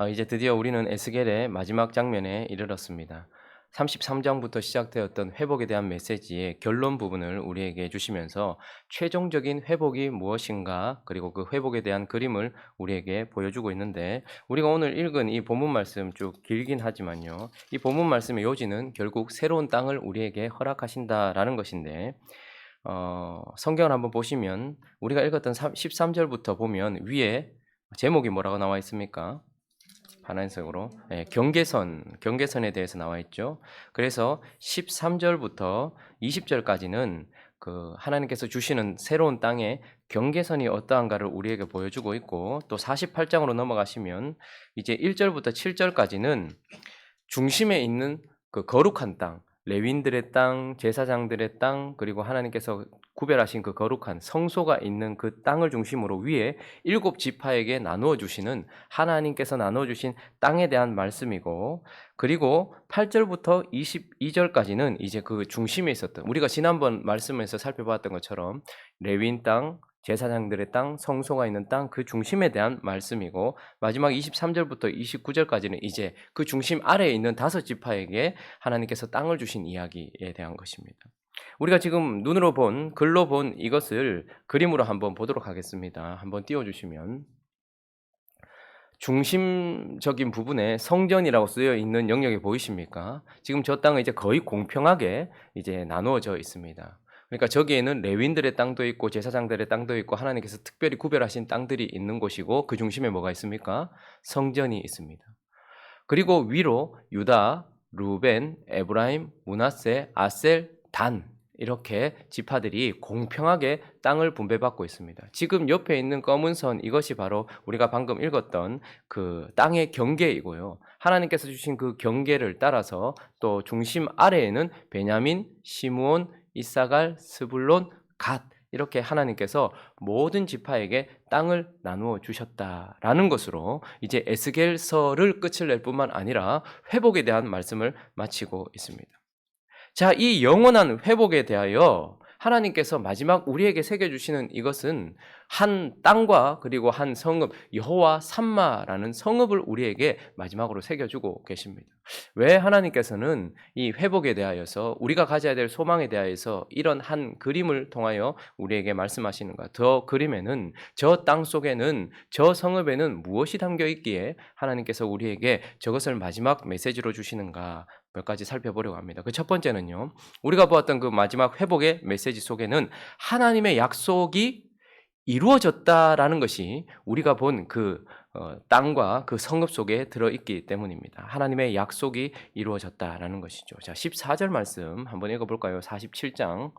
이제 드디어 우리는 에스겔의 마지막 장면에 이르렀습니다. 33장부터 시작되었던 회복에 대한 메시지의 결론 부분을 우리에게 주시면서 최종적인 회복이 무엇인가, 그리고 그 회복에 대한 그림을 우리에게 보여주고 있는데, 우리가 오늘 읽은 이 본문 말씀 쭉 길긴 하지만요, 이 본문 말씀의 요지는 결국 새로운 땅을 우리에게 허락하신다라는 것인데, 성경을 한번 보시면 우리가 읽었던 13절부터 보면 위에 제목이 뭐라고 나와 있습니까? 파란색으로 경계선에 대해서 나와 있죠. 그래서 13절부터 20절까지는 그 하나님께서 주시는 새로운 땅의 경계선이 어떠한가를 우리에게 보여주고 있고, 또 48장으로 넘어가시면 이제 1절부터 7절까지는 중심에 있는 그 거룩한 땅, 레위인들의 땅, 제사장들의 땅, 그리고 하나님께서 구별하신 그 거룩한 성소가 있는 그 땅을 중심으로 위에 7지파에게 나누어 주시는, 하나님께서 나누어 주신 땅에 대한 말씀이고, 그리고 8절부터 22절까지는 이제 그 중심에 있었던, 우리가 지난번 말씀에서 살펴봤던 것처럼 레위인 땅, 제사장들의 땅, 성소가 있는 땅, 그 중심에 대한 말씀이고, 마지막 23절부터 29절까지는 이제 그 중심 아래에 있는 5지파에게 하나님께서 땅을 주신 이야기에 대한 것입니다. 우리가 지금 눈으로 본, 글로 본 이것을 그림으로 한번 보도록 하겠습니다. 한번 띄워주시면, 중심적인 부분에 성전이라고 쓰여 있는 영역이 보이십니까? 지금 저 땅은 이제 거의 공평하게 이제 나누어져 있습니다. 그러니까 저기에는 레위인들의 땅도 있고 제사장들의 땅도 있고 하나님께서 특별히 구별하신 땅들이 있는 곳이고, 그 중심에 뭐가 있습니까? 성전이 있습니다. 그리고 위로 유다, 루벤, 에브라임, 므낫세, 아셀, 단, 이렇게 지파들이 공평하게 땅을 분배받고 있습니다. 지금 옆에 있는 검은 선, 이것이 바로 우리가 방금 읽었던 그 땅의 경계이고요. 하나님께서 주신 그 경계를 따라서 또 중심 아래에는 베냐민, 시므온, 이사갈, 스불론, 갓, 이렇게 하나님께서 모든 지파에게 땅을 나누어 주셨다라는 것으로 이제 에스겔서를 끝을 낼 뿐만 아니라 회복에 대한 말씀을 마치고 있습니다. 자, 이 영원한 회복에 대하여 하나님께서 마지막 우리에게 새겨주시는 이것은 한 땅과 그리고 한 성읍, 여호와 삼마라는 성읍을 우리에게 마지막으로 새겨주고 계십니다. 왜 하나님께서는 이 회복에 대하여서, 우리가 가져야 될 소망에 대하여서 이런 한 그림을 통하여 우리에게 말씀하시는가? 저 그림에는, 저 땅 속에는, 저 성읍에는 무엇이 담겨 있기에 하나님께서 우리에게 저것을 마지막 메시지로 주시는가? 몇 가지 살펴보려고 합니다. 그 첫 번째는요, 우리가 보았던 그 마지막 회복의 메시지 속에는 하나님의 약속이 이루어졌다라는 것이 우리가 본 그 땅과 그 성읍 속에 들어있기 때문입니다. 하나님의 약속이 이루어졌다라는 것이죠. 자, 14절 말씀 한번 읽어볼까요? 47장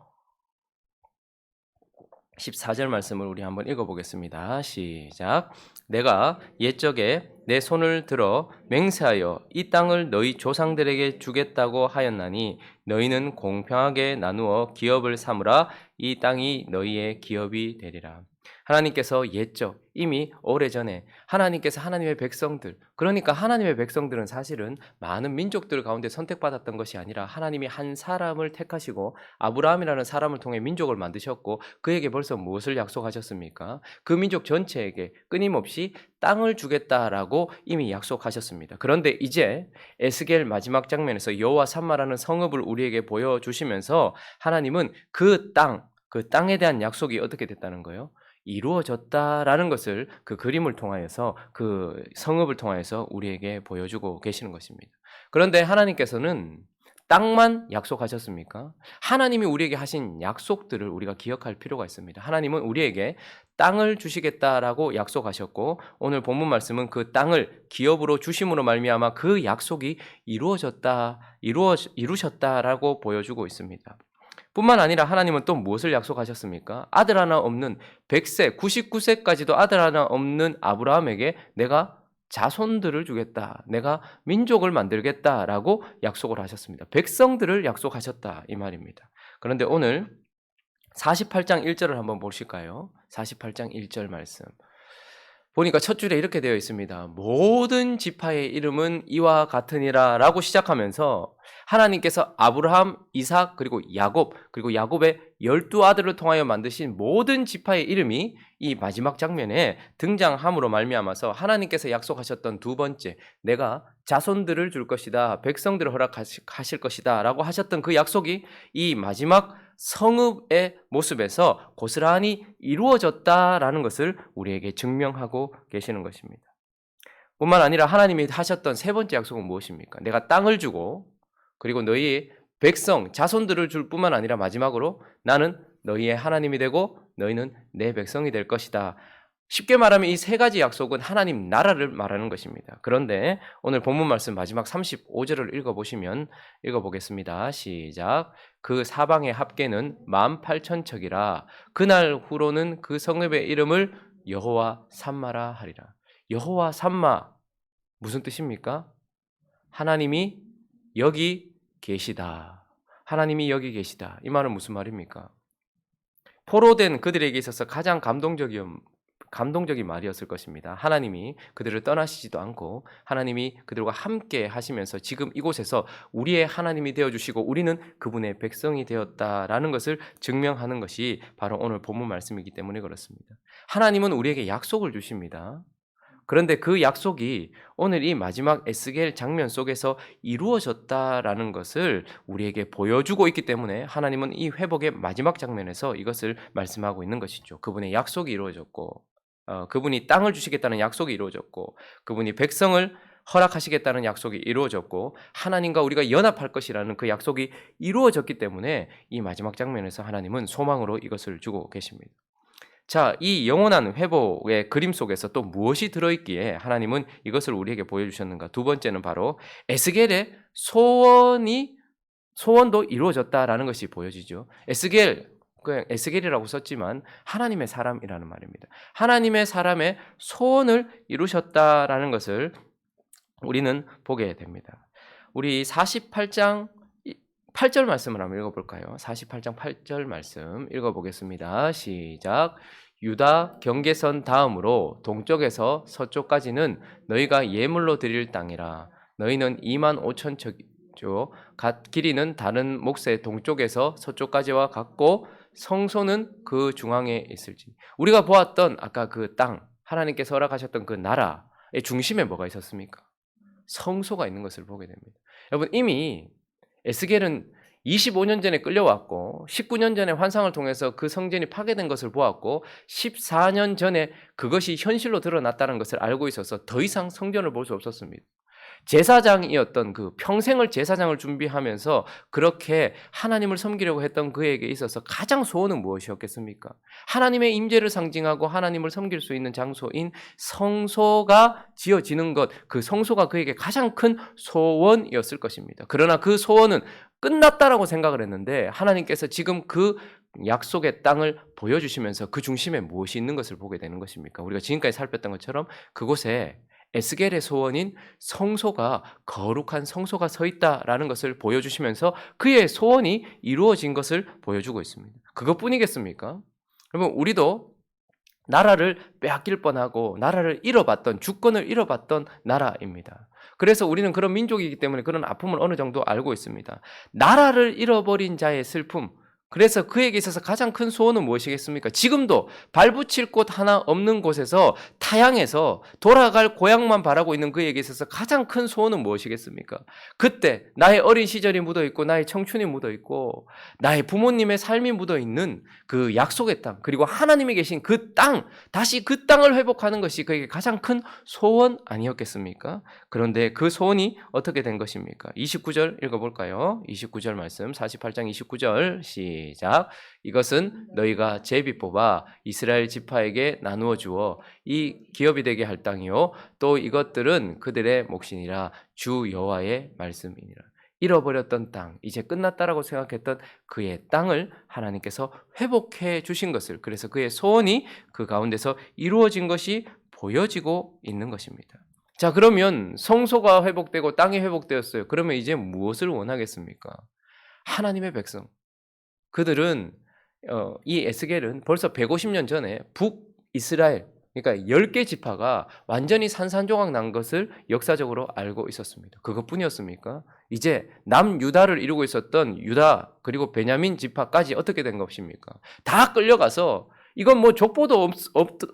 14절 말씀을 우리 한번 읽어보겠습니다. 시작. 내가 옛적에 내 손을 들어 맹세하여 이 땅을 너희 조상들에게 주겠다고 하였나니 너희는 공평하게 나누어 기업을 삼으라. 이 땅이 너희의 기업이 되리라. 하나님께서 옛적, 이미 오래전에 하나님께서 하나님의 백성들, 그러니까 하나님의 백성들은 사실은 많은 민족들 가운데 선택받았던 것이 아니라 하나님이 한 사람을 택하시고 아브라함이라는 사람을 통해 민족을 만드셨고, 그에게 벌써 무엇을 약속하셨습니까? 그 민족 전체에게 끊임없이 땅을 주겠다라고 이미 약속하셨습니다. 그런데 이제 에스겔 마지막 장면에서 여호와 삼마라는 성읍을 우리에게 보여주시면서 하나님은 그 땅에 대한 약속이 어떻게 됐다는 거예요? 이루어졌다라는 것을 그 그림을 통하여서, 그 성읍을 통하여서 우리에게 보여주고 계시는 것입니다. 그런데 하나님께서는 땅만 약속하셨습니까? 하나님이 우리에게 하신 약속들을 우리가 기억할 필요가 있습니다. 하나님은 우리에게 땅을 주시겠다라고 약속하셨고, 오늘 본문 말씀은 그 땅을 기업으로 주심으로 말미암아 그 약속이 이루셨다라고 보여주고 있습니다. 뿐만 아니라 하나님은 또 무엇을 약속하셨습니까? 아들 하나 없는 100세, 99세까지도 아들 하나 없는 아브라함에게 내가 자손들을 주겠다, 내가 민족을 만들겠다라고 약속을 하셨습니다. 백성들을 약속하셨다, 이 말입니다. 그런데 오늘 48장 1절을 한번 보실까요? 48장 1절 말씀. 보니까 첫 줄에 이렇게 되어 있습니다. 모든 지파의 이름은 이와 같으니라 라고 시작하면서 하나님께서 아브라함, 이삭, 그리고 야곱, 그리고 야곱의 12아들을 통하여 만드신 모든 지파의 이름이 이 마지막 장면에 등장함으로 말미암아서 하나님께서 약속하셨던 두 번째, 내가 자손들을 줄 것이다, 백성들을 허락하실 것이다 라고 하셨던 그 약속이 이 마지막 성읍의 모습에서 고스란히 이루어졌다라는 것을 우리에게 증명하고 계시는 것입니다. 뿐만 아니라 하나님이 하셨던 세 번째 약속은 무엇입니까? 내가 땅을 주고 그리고 너희의 백성, 자손들을 줄 뿐만 아니라 마지막으로 나는 너희의 하나님이 되고 너희는 내 백성이 될 것이다. 쉽게 말하면 이 세 가지 약속은 하나님 나라를 말하는 것입니다. 그런데 오늘 본문 말씀 마지막 35절을 읽어보겠습니다. 시작. 그 사방의 합계는 18,000척이라 그날 후로는 그 성읍의 이름을 여호와 삼마라 하리라. 여호와 삼마 무슨 뜻입니까? 하나님이 여기 계시다. 하나님이 여기 계시다. 이 말은 무슨 말입니까? 포로된 그들에게 있어서 가장 감동적인 말이었을 것입니다. 하나님이 그들을 떠나시지도 않고 하나님이 그들과 함께 하시면서 지금 이곳에서 우리의 하나님이 되어주시고 우리는 그분의 백성이 되었다라는 것을 증명하는 것이 바로 오늘 본문 말씀이기 때문에 그렇습니다. 하나님은 우리에게 약속을 주십니다. 그런데 그 약속이 오늘 이 마지막 에스겔 장면 속에서 이루어졌다라는 것을 우리에게 보여주고 있기 때문에 하나님은 이 회복의 마지막 장면에서 이것을 말씀하고 있는 것이죠. 그분의 약속이 이루어졌고 그분이 땅을 주시겠다는 약속이 이루어졌고 그분이 백성을 허락하시겠다는 약속이 이루어졌고 하나님과 우리가 연합할 것이라는 그 약속이 이루어졌기 때문에 이 마지막 장면에서 하나님은 소망으로 이것을 주고 계십니다. 자, 이 영원한 회복의 그림 속에서 또 무엇이 들어있기에 하나님은 이것을 우리에게 보여주셨는가? 두 번째는 바로 에스겔의 소원도 이루어졌다라는 것이 보여지죠. 그냥 에스겔이라고 썼지만 하나님의 사람이라는 말입니다. 하나님의 사람의 소원을 이루셨다라는 것을 우리는 보게 됩니다. 우리 48장 8절 말씀을 한번 읽어볼까요? 48장 8절 말씀 읽어보겠습니다. 시작. 유다 경계선 다음으로 동쪽에서 서쪽까지는 너희가 예물로 드릴 땅이라. 너희는 25,000척이죠. 길이는 다른 몫의 동쪽에서 서쪽까지와 같고 성소는 그 중앙에 있을지. 우리가 보았던 아까 그 땅, 하나님께서 허락하셨던 그 나라의 중심에 뭐가 있었습니까? 성소가 있는 것을 보게 됩니다. 여러분 이미 에스겔은 25년 전에 끌려왔고 19년 전에 환상을 통해서 그 성전이 파괴된 것을 보았고 14년 전에 그것이 현실로 드러났다는 것을 알고 있어서 더 이상 성전을 볼 수 없었습니다. 제사장이었던 그 평생을 제사장을 준비하면서 그렇게 하나님을 섬기려고 했던 그에게 있어서 가장 소원은 무엇이었겠습니까? 하나님의 임재를 상징하고 하나님을 섬길 수 있는 장소인 성소가 지어지는 것, 그 성소가 그에게 가장 큰 소원이었을 것입니다. 그러나 그 소원은 끝났다라고 생각을 했는데 하나님께서 지금 그 약속의 땅을 보여주시면서 그 중심에 무엇이 있는 것을 보게 되는 것입니까? 우리가 지금까지 살폈던 것처럼 그곳에 에스겔의 소원인 성소가 거룩한 성소가 서 있다라는 것을 보여주시면서 그의 소원이 이루어진 것을 보여주고 있습니다. 그것뿐이겠습니까? 그러면 우리도 나라를 빼앗길 뻔하고 나라를 잃어봤던 주권을 잃어봤던 나라입니다. 그래서 우리는 그런 민족이기 때문에 그런 아픔을 어느 정도 알고 있습니다. 나라를 잃어버린 자의 슬픔, 그래서 그에게 있어서 가장 큰 소원은 무엇이겠습니까? 지금도 발붙일 곳 하나 없는 곳에서 타향해서 돌아갈 고향만 바라고 있는 그에게 있어서 가장 큰 소원은 무엇이겠습니까? 그때 나의 어린 시절이 묻어있고 나의 청춘이 묻어있고 나의 부모님의 삶이 묻어있는 그 약속의 땅, 그리고 하나님이 계신 그 땅, 다시 그 땅을 회복하는 것이 그에게 가장 큰 소원 아니었겠습니까? 그런데 그 소원이 어떻게 된 것입니까? 29절 읽어볼까요? 29절 말씀, 48장 29절 시작. 이것은 너희가 제비 뽑아 이스라엘 지파에게 나누어 주어 이 기업이 되게 할 땅이요 또 이것들은 그들의 몫이니라. 주 여호와의 말씀이니라. 잃어버렸던 땅, 이제 끝났다라고 생각했던 그의 땅을 하나님께서 회복해 주신 것을, 그래서 그의 소원이 그 가운데서 이루어진 것이 보여지고 있는 것입니다. 자, 그러면 성소가 회복되고 땅이 회복되었어요. 그러면 이제 무엇을 원하겠습니까? 하나님의 백성. 그들은 이 에스겔은 벌써 150년 전에 북이스라엘, 그러니까 10개 지파가 완전히 산산조각 난 것을 역사적으로 알고 있었습니다. 그것뿐이었습니까? 이제 남유다를 이루고 있었던 유다 그리고 베냐민 지파까지 어떻게 된 것입니까? 다 끌려가서 이건 뭐 족보도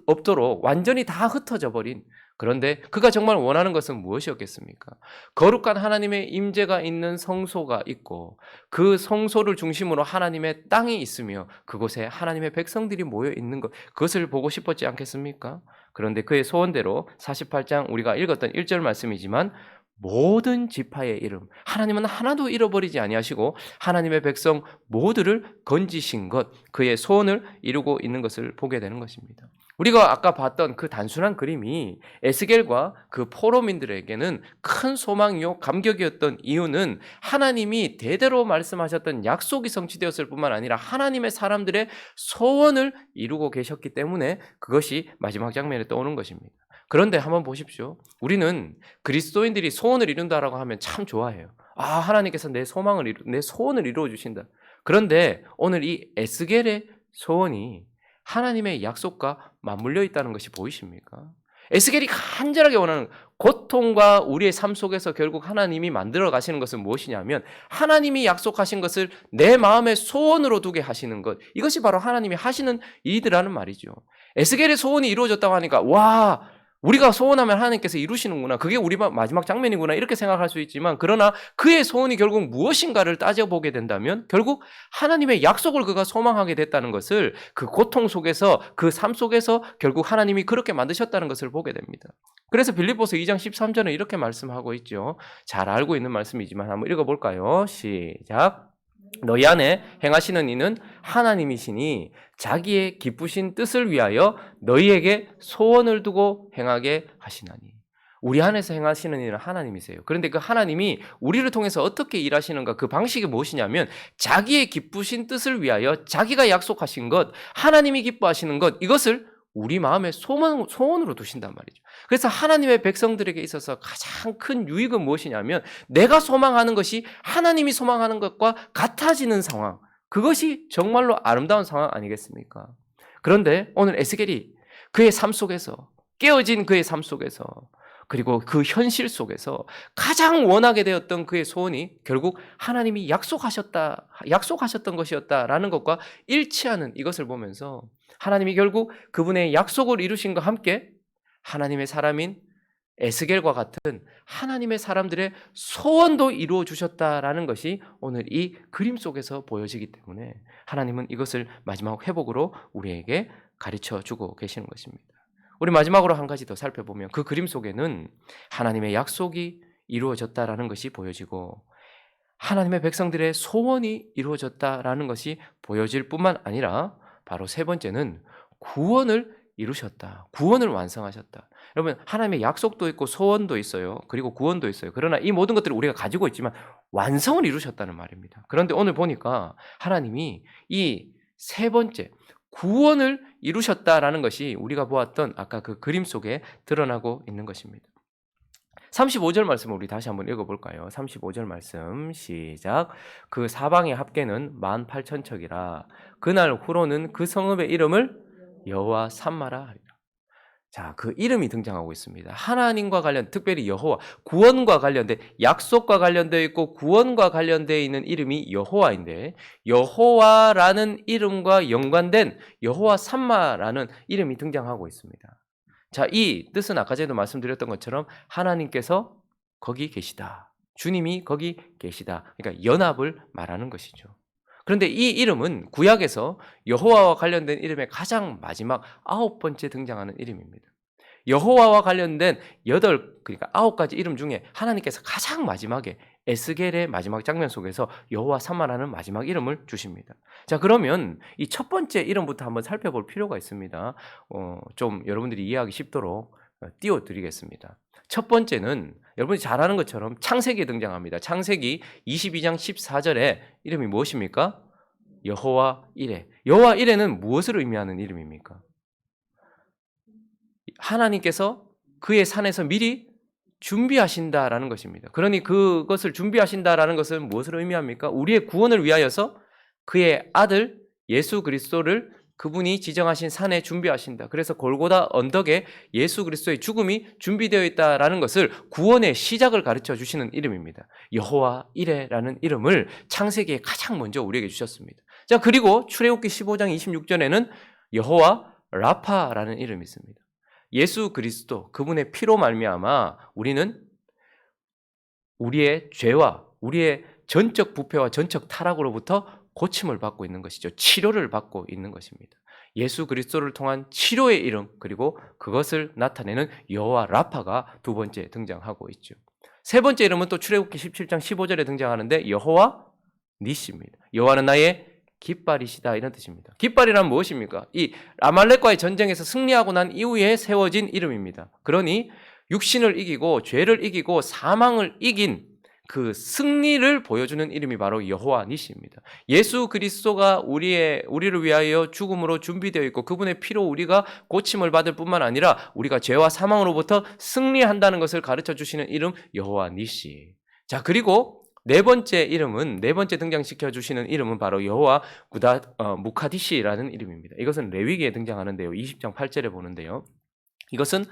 없도록 완전히 다 흩어져 버린, 그런데 그가 정말 원하는 것은 무엇이었겠습니까? 거룩한 하나님의 임재가 있는 성소가 있고 그 성소를 중심으로 하나님의 땅이 있으며 그곳에 하나님의 백성들이 모여 있는 것, 그것을 보고 싶었지 않겠습니까? 그런데 그의 소원대로 48장 우리가 읽었던 1절 말씀이지만 모든 지파의 이름, 하나님은 하나도 잃어버리지 아니하시고 하나님의 백성 모두를 건지신 것, 그의 소원을 이루고 있는 것을 보게 되는 것입니다. 우리가 아까 봤던 그 단순한 그림이 에스겔과 그 포로민들에게는 큰 소망이요 감격이었던 이유는 하나님이 대대로 말씀하셨던 약속이 성취되었을 뿐만 아니라 하나님의 사람들의 소원을 이루고 계셨기 때문에 그것이 마지막 장면에 떠오는 것입니다. 그런데 한번 보십시오. 우리는 그리스도인들이 소원을 이룬다라고 하면 참 좋아해요. 아, 하나님께서 내 소원을 이루어 주신다. 그런데 오늘 이 에스겔의 소원이 하나님의 약속과 맞물려 있다는 것이 보이십니까? 에스겔이 간절하게 원하는 고통과 우리의 삶 속에서 결국 하나님이 만들어 가시는 것은 무엇이냐면 하나님이 약속하신 것을 내 마음의 소원으로 두게 하시는 것, 이것이 바로 하나님이 하시는 일이라는 말이죠. 에스겔의 소원이 이루어졌다고 하니까 와, 우리가 소원하면 하나님께서 이루시는구나, 그게 우리 마지막 장면이구나 이렇게 생각할 수 있지만, 그러나 그의 소원이 결국 무엇인가를 따져보게 된다면 결국 하나님의 약속을 그가 소망하게 됐다는 것을, 그 고통 속에서 그 삶 속에서 결국 하나님이 그렇게 만드셨다는 것을 보게 됩니다. 그래서 빌립보서 2장 13절에 이렇게 말씀하고 있죠. 잘 알고 있는 말씀이지만 한번 읽어볼까요? 시작. 너희 안에 행하시는 이는 하나님이시니 자기의 기쁘신 뜻을 위하여 너희에게 소원을 두고 행하게 하시나니. 우리 안에서 행하시는 일은 하나님이세요. 그런데 그 하나님이 우리를 통해서 어떻게 일하시는가, 그 방식이 무엇이냐면 자기의 기쁘신 뜻을 위하여 자기가 약속하신 것, 하나님이 기뻐하시는 것, 이것을 우리 마음의 소원으로 두신단 말이죠. 그래서 하나님의 백성들에게 있어서 가장 큰 유익은 무엇이냐면 내가 소망하는 것이 하나님이 소망하는 것과 같아지는 상황, 그것이 정말로 아름다운 상황 아니겠습니까? 그런데 오늘 에스겔이 그의 삶 속에서, 깨어진 그의 삶 속에서, 그리고 그 현실 속에서 가장 원하게 되었던 그의 소원이 결국 하나님이 약속하셨던 것이었다라는 것과 일치하는 이것을 보면서 하나님이 결국 그분의 약속을 이루신과 함께 하나님의 사람인 에스겔과 같은 하나님의 사람들의 소원도 이루어 주셨다라는 것이 오늘 이 그림 속에서 보여지기 때문에 하나님은 이것을 마지막 회복으로 우리에게 가르쳐 주고 계시는 것입니다. 우리 마지막으로 한 가지 더 살펴보면 그 그림 속에는 하나님의 약속이 이루어졌다라는 것이 보여지고 하나님의 백성들의 소원이 이루어졌다라는 것이 보여질 뿐만 아니라 바로 세 번째는 구원을 이루셨다. 구원을 완성하셨다. 여러분, 하나님의 약속도 있고 소원도 있어요. 그리고 구원도 있어요. 그러나 이 모든 것들을 우리가 가지고 있지만 완성을 이루셨다는 말입니다. 그런데 오늘 보니까 하나님이 이 세 번째 구원을 이루셨다라는 것이 우리가 보았던 아까 그 그림 속에 드러나고 있는 것입니다. 35절 말씀을 우리 다시 한번 읽어볼까요? 35절 말씀 시작. 그 사방의 합계는 18,000척이라 그날 후로는 그 성읍의 이름을 여호와 삼마라 하리라. 자, 그 이름이 등장하고 있습니다. 하나님과 관련, 특별히 여호와, 구원과 관련된, 약속과 관련되어 있고 구원과 관련되어 있는 이름이 여호와인데 여호와라는 이름과 연관된 여호와 삼마라는 이름이 등장하고 있습니다. 자, 이 뜻은 아까 전에도 말씀드렸던 것처럼 하나님께서 거기 계시다. 주님이 거기 계시다. 그러니까 연합을 말하는 것이죠. 그런데 이 이름은 구약에서 여호와와 관련된 이름의 가장 마지막 9번째 등장하는 이름입니다. 여호와와 관련된 9가지 이름 중에 하나님께서 가장 마지막에 에스겔의 마지막 장면 속에서 여호와 삼마라는 마지막 이름을 주십니다. 자, 그러면 이 첫 번째 이름부터 한번 살펴볼 필요가 있습니다. 좀 여러분들이 이해하기 쉽도록 띄워드리겠습니다. 첫 번째는 여러분이 잘 아는 것처럼 창세기에 등장합니다. 창세기 22장 14절에 이름이 무엇입니까? 여호와 이레. 여호와 이레는 무엇을 의미하는 이름입니까? 하나님께서 그의 산에서 미리 준비하신다라는 것입니다. 그러니 그것을 준비하신다라는 것은 무엇을 의미합니까? 우리의 구원을 위하여서 그의 아들 예수 그리스도를 그분이 지정하신 산에 준비하신다. 그래서 골고다 언덕에 예수 그리스도의 죽음이 준비되어 있다라는 것을 구원의 시작을 가르쳐 주시는 이름입니다. 여호와 이레라는 이름을 창세기에 가장 먼저 우리에게 주셨습니다. 자, 그리고 출애굽기 15장 26절에는 여호와 라파라는 이름이 있습니다. 예수 그리스도 그분의 피로 말미암아 우리는 우리의 죄와 우리의 전적 부패와 전적 타락으로부터 고침을 받고 있는 것이죠. 치료를 받고 있는 것입니다. 예수 그리스도를 통한 치료의 이름, 그리고 그것을 나타내는 여호와 라파가 두 번째 등장하고 있죠. 세 번째 이름은 또 출애굽기 17장 15절에 등장하는데 여호와 니시입니다. 여호와는 나의 깃발이시다, 이런 뜻입니다. 깃발이란 무엇입니까? 이 아말렉과의 전쟁에서 승리하고 난 이후에 세워진 이름입니다. 그러니 육신을 이기고 죄를 이기고 사망을 이긴 그 승리를 보여주는 이름이 바로 여호와 니시입니다. 예수 그리스도가 우리를 위하여 죽음으로 준비되어 있고 그분의 피로 우리가 고침을 받을 뿐만 아니라 우리가 죄와 사망으로부터 승리한다는 것을 가르쳐 주시는 이름 여호와 니시. 자, 그리고 네 번째 등장시켜 주시는 이름은 바로 여호와 무카디시라는 이름입니다. 이것은 레위기에 등장하는데요. 20장 8절에 보는데요. 이것은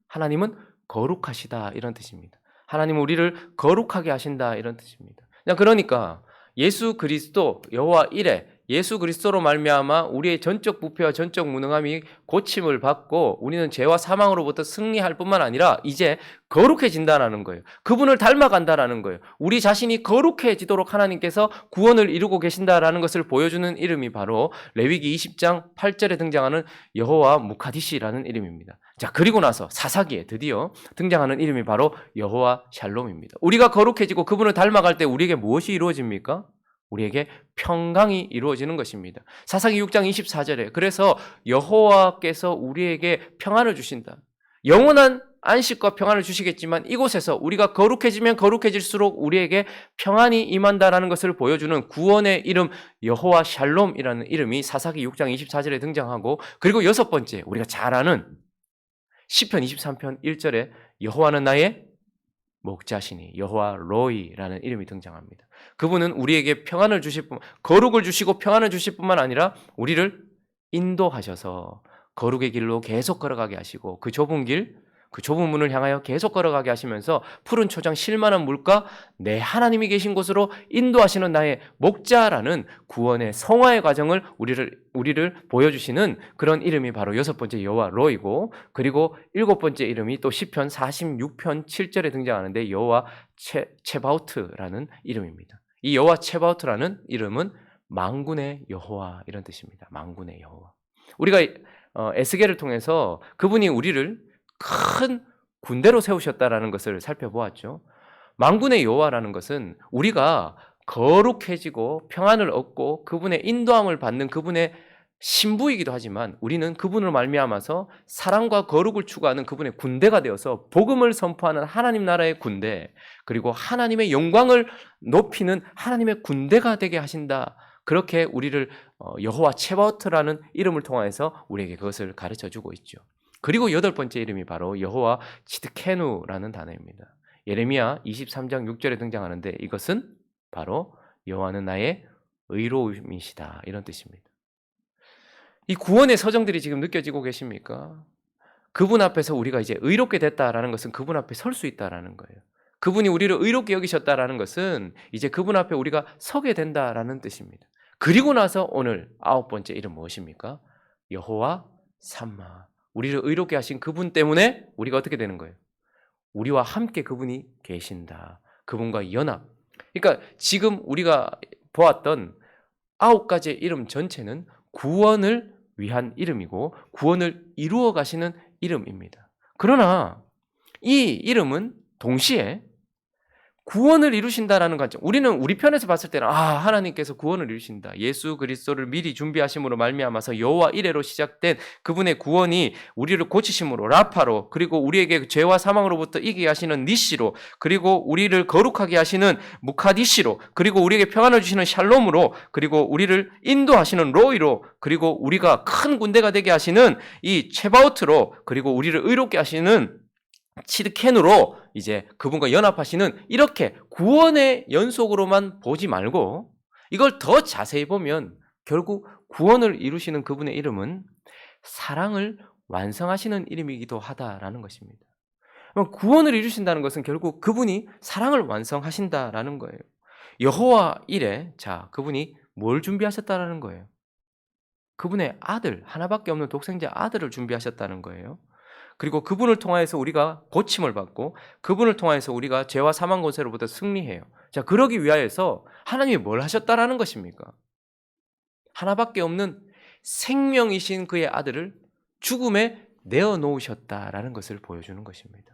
하나님은 거룩하시다, 이런 뜻입니다. 하나님은 우리를 거룩하게 하신다, 이런 뜻입니다. 그러니까 예수 그리스도 여호와 이레, 예수 그리스도로 말미암아 우리의 전적 부패와 전적 무능함이 고침을 받고 우리는 죄와 사망으로부터 승리할 뿐만 아니라 이제 거룩해진다라는 거예요. 그분을 닮아간다라는 거예요. 우리 자신이 거룩해지도록 하나님께서 구원을 이루고 계신다라는 것을 보여주는 이름이 바로 레위기 20장 8절에 등장하는 여호와 무카디시라는 이름입니다. 자, 그리고 나서 사사기에 드디어 등장하는 이름이 바로 여호와 샬롬입니다. 우리가 거룩해지고 그분을 닮아갈 때 우리에게 무엇이 이루어집니까? 우리에게 평강이 이루어지는 것입니다. 사사기 6장 24절에 그래서 여호와께서 우리에게 평안을 주신다. 영원한 안식과 평안을 주시겠지만 이곳에서 우리가 거룩해지면 거룩해질수록 우리에게 평안이 임한다라는 것을 보여주는 구원의 이름 여호와 샬롬이라는 이름이 사사기 6장 24절에 등장하고, 그리고 여섯 번째 우리가 잘 아는 시편 23편 1절에 여호와는 나의 목자시니 여호와 로이라는 이름이 등장합니다. 그분은 우리에게 평안을 거룩을 주시고 평안을 주실 뿐만 아니라 우리를 인도하셔서 거룩의 길로 계속 걸어가게 하시고 그 좁은 문을 향하여 계속 걸어가게 하시면서 푸른 초장 쉴만한 물가 내 하나님이 계신 곳으로 인도하시는 나의 목자라는 구원의 성화의 과정을 우리를 보여주시는 그런 이름이 바로 여섯 번째 여호와 로이고, 그리고 일곱 번째 이름이 또 시편 46편 7절에 등장하는데 여호와 체바우트라는 이름입니다. 이 여호와 체바우트라는 이름은 만군의 여호와, 이런 뜻입니다. 만군의 여호와. 우리가 에스겔을 통해서 그분이 우리를 큰 군대로 세우셨다라는 것을 살펴보았죠. 만군의 여호와라는 것은 우리가 거룩해지고 평안을 얻고 그분의 인도함을 받는 그분의 신부이기도 하지만 우리는 그분을 말미암아서 사랑과 거룩을 추구하는 그분의 군대가 되어서 복음을 선포하는 하나님 나라의 군대, 그리고 하나님의 영광을 높이는 하나님의 군대가 되게 하신다. 그렇게 우리를 여호와 체바오트라는 이름을 통해서 우리에게 그것을 가르쳐주고 있죠. 그리고 여덟 번째 이름이 바로 여호와 치드케누라는 단어입니다. 예레미야 23장 6절에 등장하는데 이것은 바로 여호와는 나의 의로움이시다, 이런 뜻입니다. 이 구원의 서정들이 지금 느껴지고 계십니까? 그분 앞에서 우리가 이제 의롭게 됐다라는 것은 그분 앞에 설 수 있다라는 거예요. 그분이 우리를 의롭게 여기셨다라는 것은 이제 그분 앞에 우리가 서게 된다라는 뜻입니다. 그리고 나서 오늘 아홉 번째 이름 무엇입니까? 여호와 삼마. 우리를 의롭게 하신 그분 때문에 우리가 어떻게 되는 거예요? 우리와 함께 그분이 계신다. 그분과 연합. 그러니까 지금 우리가 보았던 아홉 가지의 이름 전체는 구원을 위한 이름이고 구원을 이루어 가시는 이름입니다. 그러나 이 이름은 동시에 구원을 이루신다라는 관점. 우리는 우리 편에서 봤을 때는 하나님께서 구원을 이루신다. 예수 그리스도를 미리 준비하심으로 말미암아서 여호와 이레로 시작된 그분의 구원이 우리를 고치심으로 라파로, 그리고 우리에게 죄와 사망으로부터 이기게 하시는 니시로, 그리고 우리를 거룩하게 하시는 무카디시로, 그리고 우리에게 평안을 주시는 샬롬으로, 그리고 우리를 인도하시는 로이로, 그리고 우리가 큰 군대가 되게 하시는 이 체바우트로, 그리고 우리를 의롭게 하시는 치드켄으로 이제 그분과 연합하시는, 이렇게 구원의 연속으로만 보지 말고 이걸 더 자세히 보면 결국 구원을 이루시는 그분의 이름은 사랑을 완성하시는 이름이기도 하다라는 것입니다. 그럼 구원을 이루신다는 것은 결국 그분이 사랑을 완성하신다라는 거예요. 여호와 이레, 자, 그분이 뭘 준비하셨다라는 거예요? 그분의 아들, 하나밖에 없는 독생자 아들을 준비하셨다는 거예요. 그리고 그분을 통하여서 우리가 고침을 받고 그분을 통하여서 우리가 죄와 사망 권세로부터 승리해요. 자, 그러기 위하여서 하나님이 뭘 하셨다라는 것입니까? 하나밖에 없는 생명이신 그의 아들을 죽음에 내어놓으셨다라는 것을 보여주는 것입니다.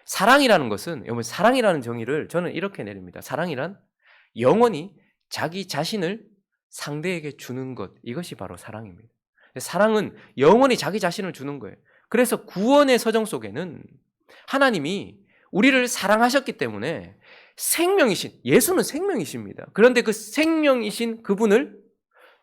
사랑이라는 것은, 여러분, 사랑이라는 정의를 저는 이렇게 내립니다. 사랑이란 영원히 자기 자신을 상대에게 주는 것, 이것이 바로 사랑입니다. 사랑은 영원히 자기 자신을 주는 거예요. 그래서 구원의 서정 속에는 하나님이 우리를 사랑하셨기 때문에 생명이신, 예수는 생명이십니다. 그런데 그 생명이신 그분을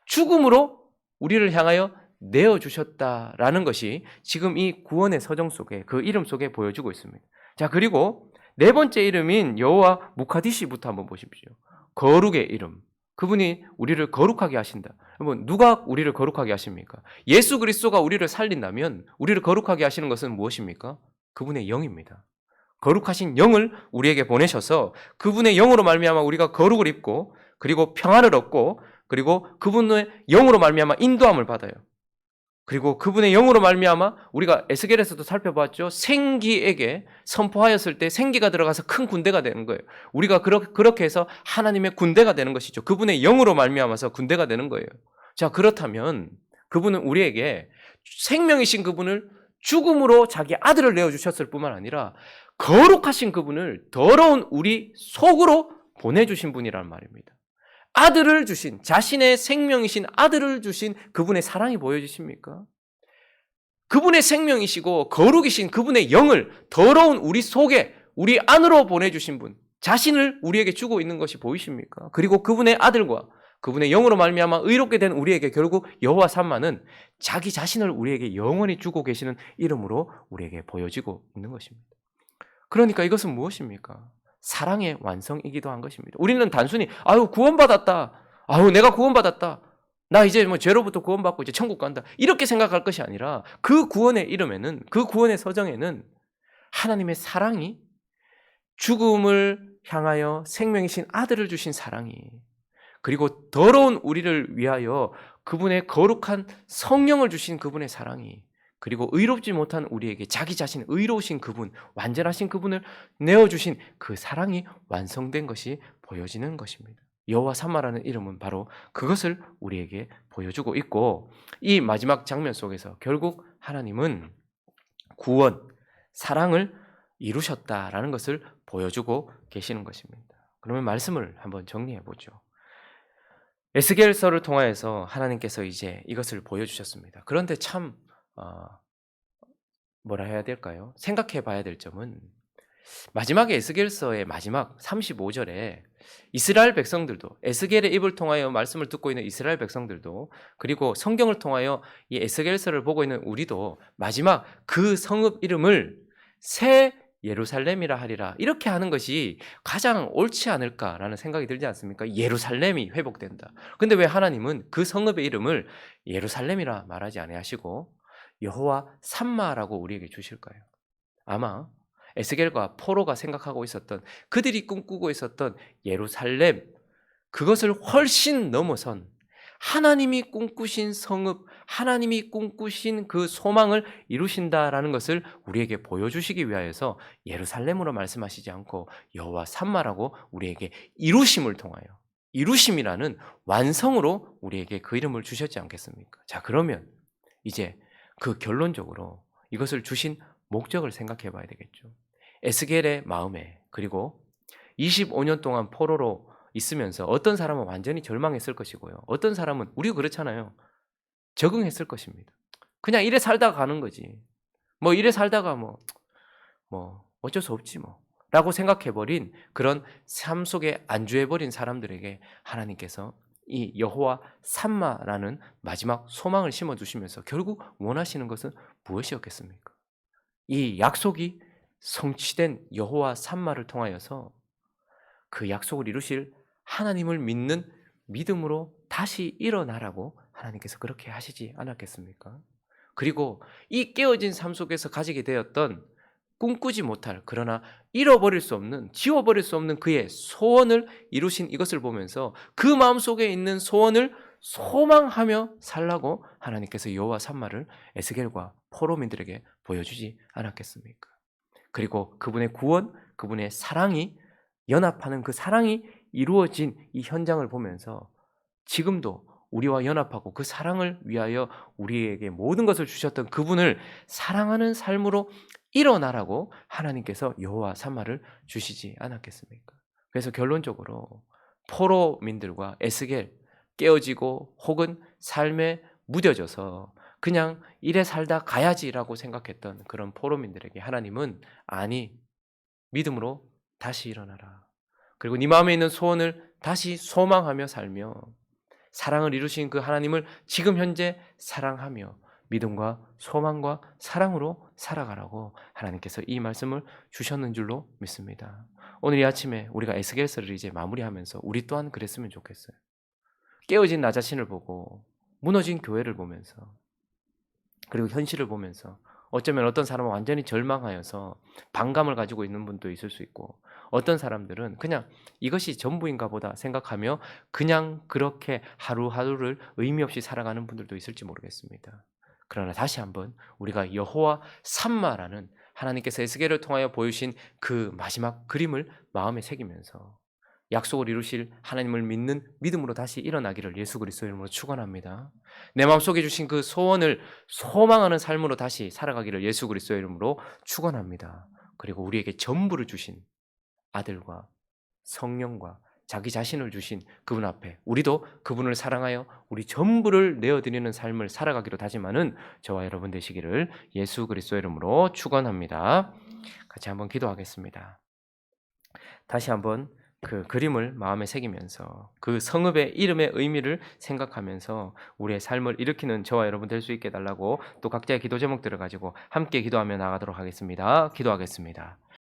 죽음으로 우리를 향하여 내어주셨다라는 것이 지금 이 구원의 서정 속에, 그 이름 속에 보여주고 있습니다. 자, 그리고 네 번째 이름인 여호와 무카디시부터 한번 보십시오. 거룩의 이름. 그분이 우리를 거룩하게 하신다. 여러분, 누가 우리를 거룩하게 하십니까? 예수 그리스도가 우리를 살린다면 우리를 거룩하게 하시는 것은 무엇입니까? 그분의 영입니다. 거룩하신 영을 우리에게 보내셔서 그분의 영으로 말미암아 우리가 거룩을 입고 그리고 평안을 얻고 그리고 그분의 영으로 말미암아 인도함을 받아요. 그리고 그분의 영으로 말미암아 우리가 에스겔에서도 살펴봤죠. 생기에게 선포하였을 때 생기가 들어가서 큰 군대가 되는 거예요. 우리가 그렇게 해서 하나님의 군대가 되는 것이죠. 그분의 영으로 말미암아서 군대가 되는 거예요. 자, 그렇다면 그분은 우리에게 생명이신 그분을 죽음으로 자기 아들을 내어주셨을 뿐만 아니라 거룩하신 그분을 더러운 우리 속으로 보내주신 분이란 말입니다. 아들을 주신, 자신의 생명이신 아들을 주신 그분의 사랑이 보여지십니까? 그분의 생명이시고 거룩이신 그분의 영을 더러운 우리 속에, 우리 안으로 보내주신 분, 자신을 우리에게 주고 있는 것이 보이십니까? 그리고 그분의 아들과 그분의 영으로 말미암아 의롭게 된 우리에게 결국 여호와 삼마는 자기 자신을 우리에게 영원히 주고 계시는 이름으로 우리에게 보여지고 있는 것입니다. 그러니까 이것은 무엇입니까? 사랑의 완성이기도 한 것입니다. 우리는 단순히 아유 구원받았다. 아유 내가 구원받았다. 나 이제 뭐 죄로부터 구원받고 이제 천국 간다. 이렇게 생각할 것이 아니라 그 구원의 이름에는, 그 구원의 서정에는 하나님의 사랑이, 죽음을 향하여 생명이신 아들을 주신 사랑이, 그리고 더러운 우리를 위하여 그분의 거룩한 성령을 주신 그분의 사랑이, 그리고 의롭지 못한 우리에게 자기 자신 의로우신 그분, 완전하신 그분을 내어주신 그 사랑이 완성된 것이 보여지는 것입니다. 여호와 삼마라는 이름은 바로 그것을 우리에게 보여주고 있고, 이 마지막 장면 속에서 결국 하나님은 구원, 사랑을 이루셨다라는 것을 보여주고 계시는 것입니다. 그러면 말씀을 한번 정리해 보죠. 에스겔서를 통하여서 하나님께서 이제 이것을 보여주셨습니다. 그런데 참 뭐라 해야 될까요? 생각해 봐야 될 점은 마지막에 에스겔서의 마지막 35절에 이스라엘 백성들도, 에스겔의 입을 통하여 말씀을 듣고 있는 이스라엘 백성들도, 그리고 성경을 통하여 이 에스겔서를 보고 있는 우리도 마지막 그 성읍 이름을 새 예루살렘이라 하리라, 이렇게 하는 것이 가장 옳지 않을까라는 생각이 들지 않습니까? 예루살렘이 회복된다. 근데 왜 하나님은 그 성읍의 이름을 예루살렘이라 말하지 아니하시고 여호와 삼마라고 우리에게 주실까요? 아마 에스겔과 포로가 생각하고 있었던, 그들이 꿈꾸고 있었던 예루살렘, 그것을 훨씬 넘어선 하나님이 꿈꾸신 성읍, 하나님이 꿈꾸신 그 소망을 이루신다라는 것을 우리에게 보여주시기 위하여서 예루살렘으로 말씀하시지 않고 여호와 삼마라고 우리에게 이루심을 통하여, 이루심이라는 완성으로 우리에게 그 이름을 주셨지 않겠습니까? 자, 그러면 이제 그 결론적으로 이것을 주신 목적을 생각해 봐야 되겠죠. 에스겔의 마음에, 그리고 25년 동안 포로로 있으면서 어떤 사람은 완전히 절망했을 것이고요. 어떤 사람은, 우리가 그렇잖아요. 적응했을 것입니다. 그냥 이래 살다가 가는 거지. 뭐 이래 살다가 뭐 어쩔 수 없지 뭐. 라고 생각해버린 그런 삶 속에 안주해버린 사람들에게 하나님께서 이 여호와 삼마라는 마지막 소망을 심어주시면서 결국 원하시는 것은 무엇이었겠습니까? 이 약속이 성취된 여호와 삼마를 통하여서 그 약속을 이루실 하나님을 믿는 믿음으로 다시 일어나라고 하나님께서 그렇게 하시지 않았겠습니까? 그리고 이 깨어진 삶 속에서 가지게 되었던 꿈꾸지 못할, 그러나 잃어버릴 수 없는, 지워버릴 수 없는 그의 소원을 이루신 이것을 보면서 그 마음속에 있는 소원을 소망하며 살라고 하나님께서 여호와 산마를 에스겔과 포로민들에게 보여주지 않았겠습니까? 그리고 그분의 구원, 그분의 사랑이, 연합하는 그 사랑이 이루어진 이 현장을 보면서 지금도 우리와 연합하고 그 사랑을 위하여 우리에게 모든 것을 주셨던 그분을 사랑하는 삶으로 일어나라고 하나님께서 여호와 산마를 주시지 않았겠습니까? 그래서 결론적으로 포로민들과 에스겔, 깨어지고 혹은 삶에 무뎌져서 그냥 이래 살다 가야지라고 생각했던 그런 포로민들에게 하나님은 아니, 믿음으로 다시 일어나라. 그리고 네 마음에 있는 소원을 다시 소망하며 살며 사랑을 이루신 그 하나님을 지금 현재 사랑하며 믿음과 소망과 사랑으로 살아가라고 하나님께서 이 말씀을 주셨는 줄로 믿습니다. 오늘 이 아침에 우리가 에스겔서를 이제 마무리하면서 우리 또한 그랬으면 좋겠어요. 깨어진 나 자신을 보고 무너진 교회를 보면서 그리고 현실을 보면서 어쩌면 어떤 사람은 완전히 절망하여서 반감을 가지고 있는 분도 있을 수 있고 어떤 사람들은 그냥 이것이 전부인가 보다 생각하며 그냥 그렇게 하루하루를 의미 없이 살아가는 분들도 있을지 모르겠습니다. 그러나 다시 한번 우리가 여호와 삼마라는 하나님께서 에스겔을 통하여 보여주신 그 마지막 그림을 마음에 새기면서 약속을 이루실 하나님을 믿는 믿음으로 다시 일어나기를 예수 그리스도의 이름으로 축원합니다. 내 마음속에 주신 그 소원을 소망하는 삶으로 다시 살아가기를 예수 그리스도의 이름으로 축원합니다. 그리고 우리에게 전부를 주신 아들과 성령과 자기 자신을 주신 그분 앞에 우리도 그분을 사랑하여 우리 전부를 내어드리는 삶을 살아가기로 다짐하는 저와 여러분 되시기를 예수 그리스도의 이름으로 축원합니다. 같이 한번 기도하겠습니다. 다시 한번 그 그림을 마음에 새기면서 그 성읍의 이름의 의미를 생각하면서 우리의 삶을 일으키는 저와 여러분 될 수 있게 해달라고 또 각자의 기도 제목들을 가지고 함께 기도하며 나가도록 하겠습니다. 기도하겠습니다.